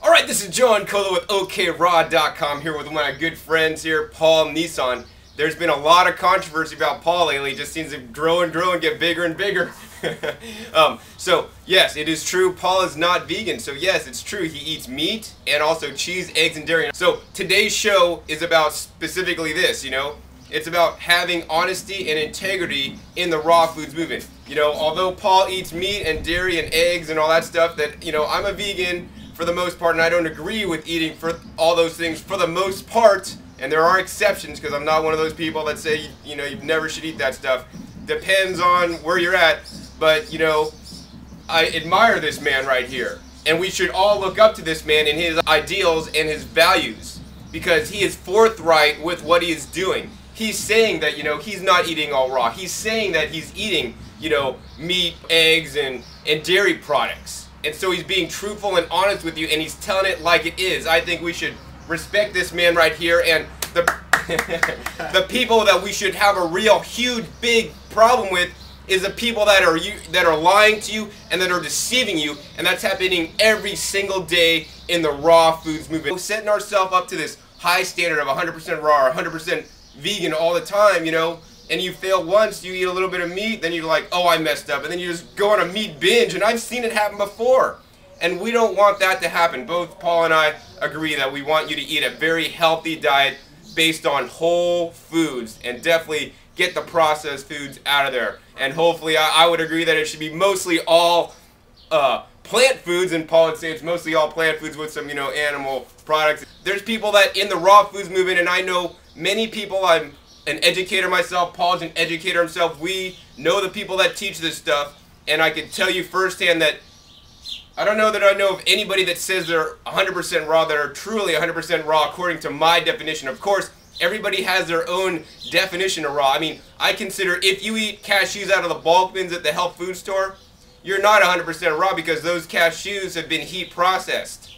Alright, this is John Colo with OKRaw.com here with one of my good friends here, Paul Nissan. There's been a lot of controversy about Paul lately. It just seems to grow and grow and get bigger and bigger. So, yes, it is true, Paul is not vegan. So, yes, it's true, he eats meat and also cheese, eggs, and dairy. So, today's show is about specifically this, It's about having honesty and integrity in the raw foods movement. Although Paul eats meat and dairy and eggs and all that stuff, I'm a vegan for the most part, and I don't agree with eating for all those things for the most part. And there are exceptions, because I'm not one of those people that say, you never should eat that stuff. Depends on where you're at. But, I admire this man right here. And we should all look up to this man and his ideals and his values, because he is forthright with what he is doing. He's saying that, he's not eating all raw. He's saying that he's eating, meat, eggs, and dairy products. And so he's being truthful and honest with you, and he's telling it like it is. I think we should respect this man right here, and the the people that we should have a real huge big problem with is the people that are lying to you and that are deceiving you, and that's happening every single day in the raw foods movement. We're setting ourselves up to this high standard of 100% raw or 100% vegan all the time, and you fail once, you eat a little bit of meat, then you're like, oh, I messed up, and then you just go on a meat binge, and I've seen it happen before. And we don't want that to happen. Both Paul and I agree that we want you to eat a very healthy diet based on whole foods, and definitely get the processed foods out of there. And hopefully, I would agree that it should be mostly all plant foods, and Paul would say it's mostly all plant foods with some, animal products. There's people that in the raw foods movement, and I know many people, I'm an educator myself, Paul's an educator himself, we know the people that teach this stuff, and I can tell you firsthand that I don't know that I know of anybody that says they're 100% raw, that are truly 100% raw according to my definition. Of course, everybody has their own definition of raw. I mean, I consider if you eat cashews out of the bulk bins at the health food store, you're not 100% raw, because those cashews have been heat processed.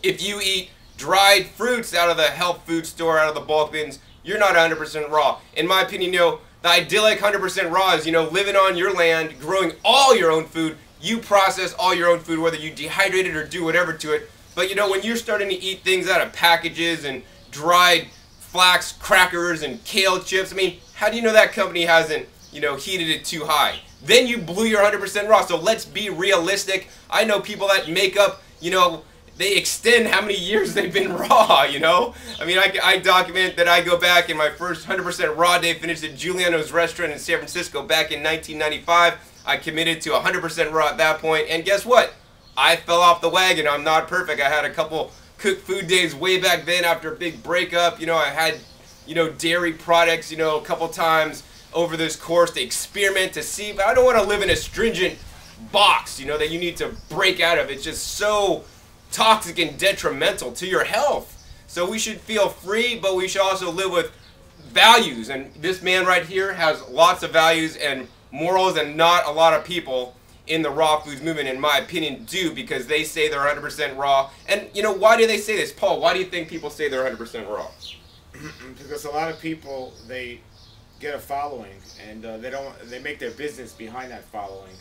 If you eat dried fruits out of the health food store, out of the bulk bins, you're not 100% raw. In my opinion, the idyllic 100% raw is, living on your land, growing all your own food. You process all your own food, whether you dehydrate it or do whatever to it. But, when you're starting to eat things out of packages and dried flax crackers and kale chips, I mean, how do you know that company hasn't, heated it too high? Then you blew your 100% raw. So let's be realistic. I know people that make up, they extend how many years they've been raw, I mean, I document that I go back, and my first 100% raw day finished at Giuliano's restaurant in San Francisco back in 1995. I committed to 100% raw at that point, and guess what? I fell off the wagon. I'm not perfect. I had a couple cooked food days way back then after a big breakup. I had, dairy products, a couple times over this course to experiment, to see, but I don't want to live in a stringent box, that you need to break out of. It's just so toxic and detrimental to your health. So we should feel free, but we should also live with values. And this man right here has lots of values and morals, and not a lot of people in the raw foods movement, in my opinion, do, because they say they're 100% raw. And why do they say this? Paul, why do you think people say they're 100% raw? Because a lot of people, they get a following, and they make their business behind that following,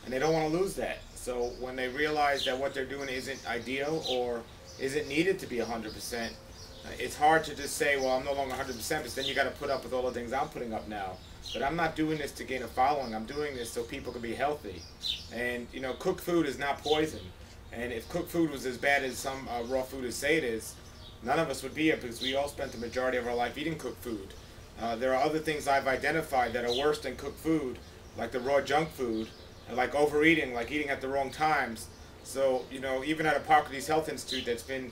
and they don't want to lose that. So when they realize that what they're doing isn't ideal or isn't needed to be 100%, it's hard to just say, well, I'm no longer 100%, because then you got to put up with all the things I'm putting up now. But I'm not doing this to gain a following. I'm doing this so people can be healthy. And, cooked food is not poison. And if cooked food was as bad as some raw food say it is, none of us would be here, because we all spent the majority of our life eating cooked food. There are other things I've identified that are worse than cooked food, like the raw junk food, and like overeating, like eating at the wrong times. So, even at Hippocrates Health Institute, that's been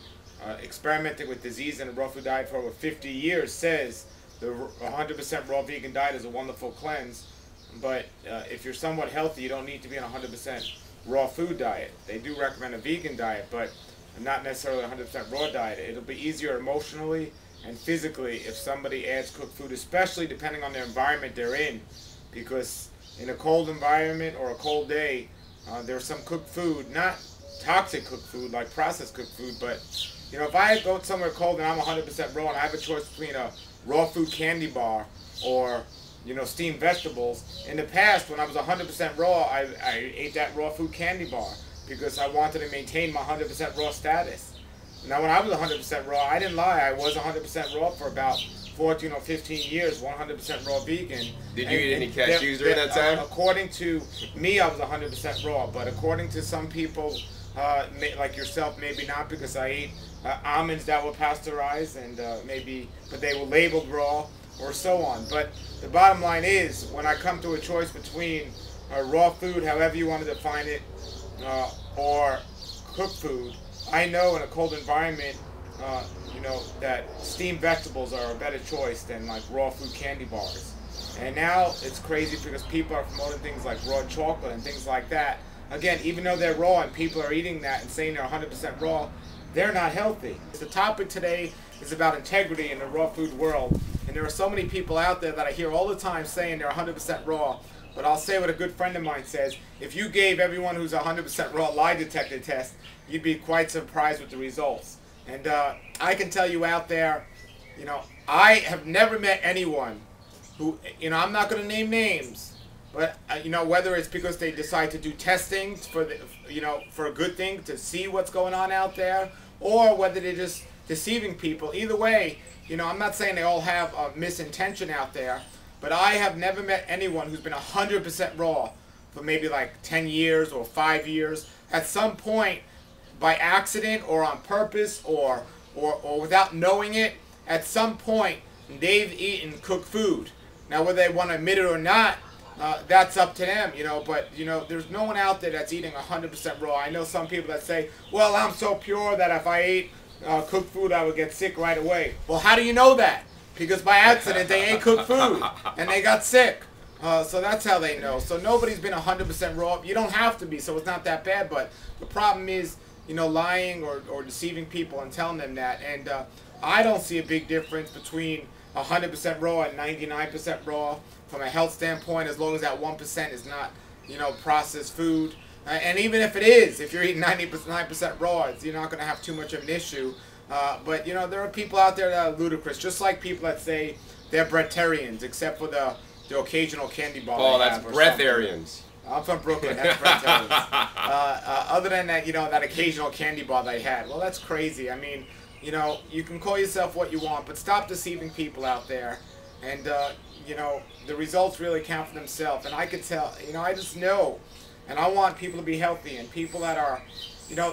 experimenting with disease and a raw food diet for over 50 years, says the 100% raw vegan diet is a wonderful cleanse. But if you're somewhat healthy, you don't need to be on a 100% raw food diet. They do recommend a vegan diet, but not necessarily a 100% raw diet. It'll be easier emotionally and physically if somebody adds cooked food, especially depending on the environment they're in, because in a cold environment or a cold day, there's some cooked food, not toxic cooked food like processed cooked food, but if I go somewhere cold and I'm 100% raw and I have a choice between a raw food candy bar or steamed vegetables, in the past when I was 100% raw, I ate that raw food candy bar, because I wanted to maintain my 100% raw status. Now, when I was 100% raw, I didn't lie. I was 100% raw for about 14 or 15 years, 100% raw vegan. Did you eat any cashews during that time? According to me, I was 100% raw, but according to some people, like yourself, maybe not, because I ate almonds that were pasteurized and but they were labeled raw or so on. But the bottom line is, when I come to a choice between raw food, however you want to define it, or cooked food, I know in a cold environment, that steamed vegetables are a better choice than like raw food candy bars. And now it's crazy because people are promoting things like raw chocolate and things like that. Again, even though they're raw and people are eating that and saying they're 100% raw, they're not healthy. The topic today is about integrity in the raw food world. And there are so many people out there that I hear all the time saying they're 100% raw. But I'll say what a good friend of mine says: if you gave everyone who's 100% raw a lie detector test, you'd be quite surprised with the results. And I can tell you out there, I have never met anyone who, I'm not going to name names, but whether it's because they decide to do testing for for a good thing, to see what's going on out there, or whether they're just deceiving people. Either way, I'm not saying they all have a misintention out there, but I have never met anyone who's been 100% raw for maybe like 10 years or 5 years. At some point, by accident or on purpose or without knowing it, at some point they've eaten cooked food. Now, whether they want to admit it or not, that's up to them, but there's no one out there that's eating 100% raw. I know some people that say, well, I'm so pure that if I ate cooked food I would get sick right away. Well, how do you know that? Because by accident they ate cooked food and they got sick. So that's how they know. So nobody's been 100% raw. You don't have to be, so it's not that bad. But the problem is, lying or deceiving people and telling them that. And I don't see a big difference between 100% raw and 99% raw from a health standpoint, as long as that 1% is not, processed food. And even if it is, if you're eating 99% raw, you're not going to have too much of an issue. But there are people out there that are ludicrous, just like people that say they're breatharians, except for the occasional candy bar. Oh, that's breatharians. I'm from Brooklyn. That's breatharians. Other than that, that occasional candy bar they had. Well, that's crazy. I mean, you can call yourself what you want, but stop deceiving people out there. And the results really count for themselves. And I could tell, I just know, and I want people to be healthy, and people that are.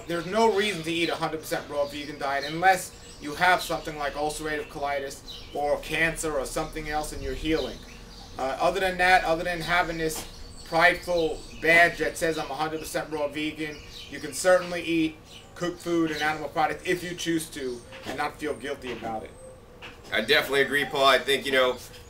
There's no reason to eat a 100% raw vegan diet unless you have something like ulcerative colitis or cancer or something else and you're healing. Other than that, other than having this prideful badge that says I'm 100% raw vegan, you can certainly eat cooked food and animal products if you choose to and not feel guilty about it. I definitely agree, Paul. I think,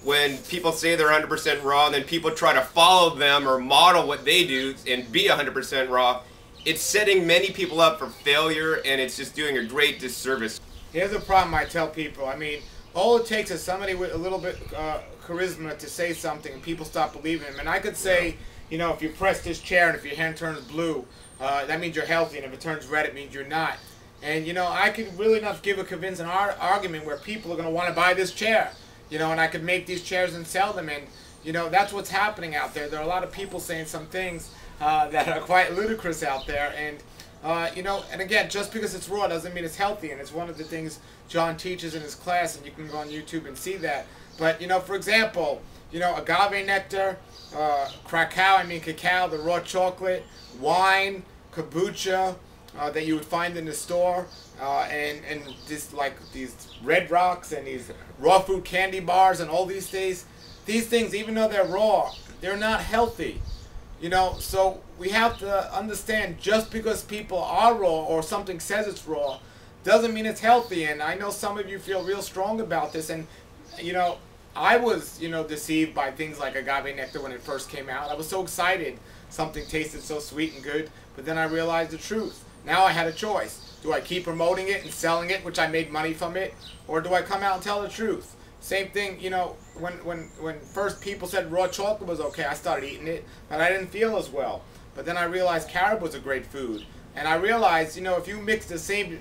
when people say they're 100% raw and then people try to follow them or model what they do and be 100% raw, it's setting many people up for failure, and it's just doing a great disservice. Here's the problem I tell people. I mean, all it takes is somebody with a little bit charisma to say something and people stop believing him. And I could say, if you press this chair and if your hand turns blue, that means you're healthy, and if it turns red, it means you're not. And, I could really not give a convincing argument where people are going to want to buy this chair, and I could make these chairs and sell them. And, that's what's happening out there. There are a lot of people saying some things that are quite ludicrous out there, and and again, just because it's raw doesn't mean it's healthy, and it's one of the things John teaches in his class, and you can go on YouTube and see that. But for example, agave nectar, cacao, the raw chocolate, wine, kombucha that you would find in the store, and just like these Red Rocks and these raw food candy bars and all these things, even though they're raw, they're not healthy. So we have to understand, just because people are raw or something says it's raw doesn't mean it's healthy. And I know some of you feel real strong about this, and I was deceived by things like agave nectar when it first came out. I was so excited, something tasted so sweet and good, but then I realized the truth. Now I had a choice. Do I keep promoting it and selling it, which I made money from it, or do I come out and tell the truth? Same thing, when first people said raw chocolate was okay, I started eating it, but I didn't feel as well. But then I realized carob was a great food. And I realized, if you mix the same,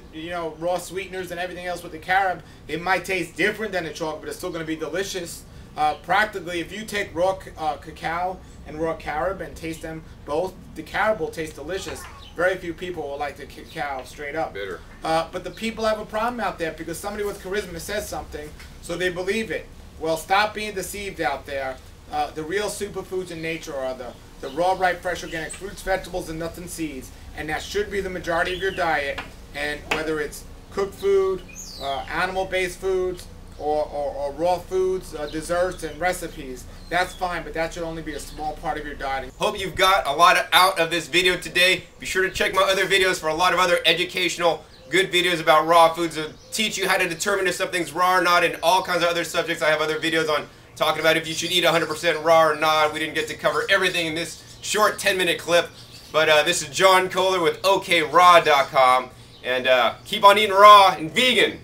raw sweeteners and everything else with the carob, it might taste different than the chocolate, but it's still going to be delicious. Practically, if you take raw cacao and raw carob and taste them both, the carob will taste delicious. Very few people will like the cacao straight up. Bitter. But the people have a problem out there because somebody with charisma says something, so they believe it. Well, stop being deceived out there. The real superfoods in nature are the raw, ripe, fresh, organic fruits, vegetables, and nuts and seeds, and that should be the majority of your diet. And whether it's cooked food, animal-based foods, or raw foods, desserts, and recipes, that's fine, but that should only be a small part of your diet. Hope you've got a lot out of this video today. Be sure to check my other videos for a lot of other educational, good videos about raw foods that teach you how to determine if something's raw or not, and all kinds of other subjects. I have other videos on talking about if you should eat 100% raw or not. We didn't get to cover everything in this short 10-minute clip, but this is John Kohler with OKRaw.com, and keep on eating raw and vegan.